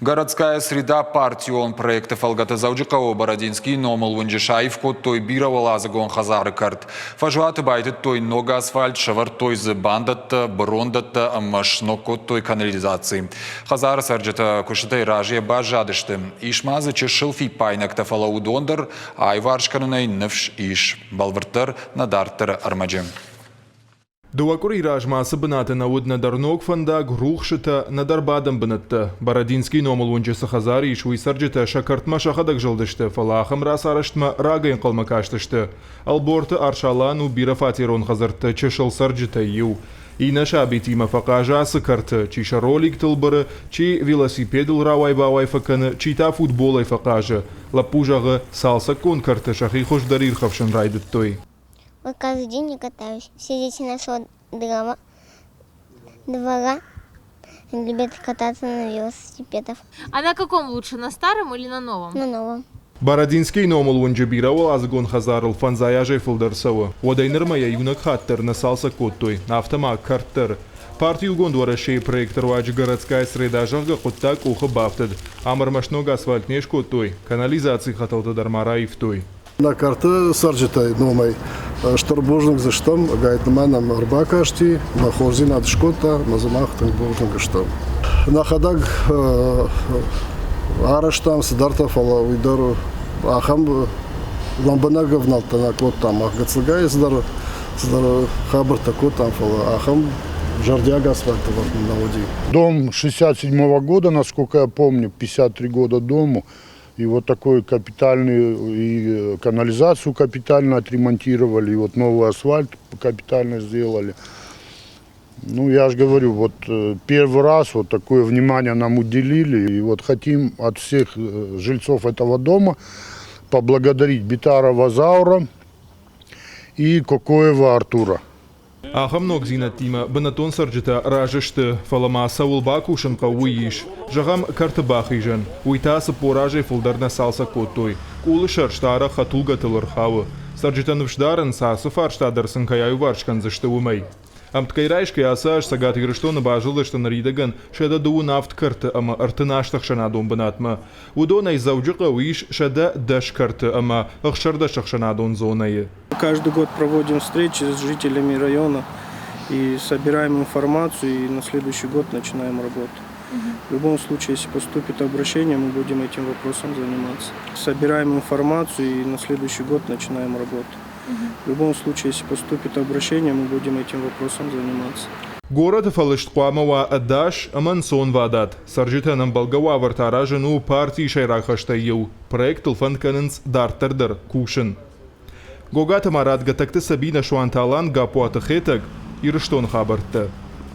Городская среда партион проектов Алгата Зауджикова Бородинский номал Ванджишаев код той бировала загон хазары карт. Фажуаты байтет той нога асфальт, шавар той забандата, брондата, машно код той канализации. Хазары сарджата кушатай ражия бажадышты. Ишмазы чешилфи пайнак тафала удондер, айваршканунай навш иш. Балвартар надартар армаджем. Дуакур иражмасы бынаты наудна дарнок фанда грухшыта надарбадам бынатты. Бородинский номал вунчысы хазари ишуй сарджыта шакартма шахадак жылдышты. Фалахам рас араштма рагайын қалмакаштышты. Алборты аршалану бира фатирон хазарты чешыл сарджыта ю. Ина шабитима факажасы карты, чи шаролик тылбыры, чи велосипедл равай-бавай факаны, чи та футболай факажы. Лапужағы салса кон карты шахи хошдарир хавшын райдыт той. Вот каждый день я катаюсь. Все дети нашего двора любят кататься на велосипедах. А на каком лучше, на старом или на новом? На новом. Бородинский номал вунджибировал азгон хазарл фанзаяжей фулдарсова. Одайнырмая юнак хаттер насалса коттой, автомак карттер. Партию гондуара шей проектор ваджи городская среда жага хоттак уха бафтад. Амармашног асфальтнеш коттой, канализации хаталта дармара и в той. На карты сарджитай номай шторбожник за штам гайтманом арбакашти на хорзи над шкота мазамах шторбожник штам на ходак араштам сдарта фала уйдару ахам ламбанага вналта на кот там ахгацлагай сдар хабар такой там фала ахам жардяга асфальтова на воде. Дом 67-го года, насколько я помню, 53 года дому. И вот такой капитальный, и канализацию капитально отремонтировали, и вот новый асфальт капитально сделали. Ну, я же говорю, вот первый раз вот такое внимание нам уделили, и вот хотим от всех жильцов этого дома поблагодарить Битарова Заура и Кокоева Артура. Ахамнок зинатима бынатон сарджыта ражышты фалама саулбаку шынка уйиш. Жагам картыбахижан, уйтасы поражей фулдарна салса коттой. Кулы шарштара хатулга тылырхавы. Сарджытаны вшдарын сасы фарштадарсын каяю варшкан зышты умай. Амткайрайшки асаш сагат игрыштоны бажылышты наридаган шеда дуу нафт карты ама артынаштах шанадон бынатма. Удонай зауджыка уиш шеда даш карты ама ахшардашах шанадон зонайы. Каждый год проводим встречи с жителями района и собираем информацию, и на следующий год начинаем работу. В любом случае, если поступит обращение, мы будем этим вопросом заниматься. Собираем информацию, и на следующий год начинаем работу. В любом случае, если поступит обращение, мы будем этим вопросом заниматься. Город фалыштқуамава аддаш амансон вадат. Сарджитанам балгава вартаражену партии шайрахаштайю. Проект Илфанканынс дартардыр кушын. Гогата марат гатакты Сабина Шуанталан гапуаты хетаг ирыштон хабарты.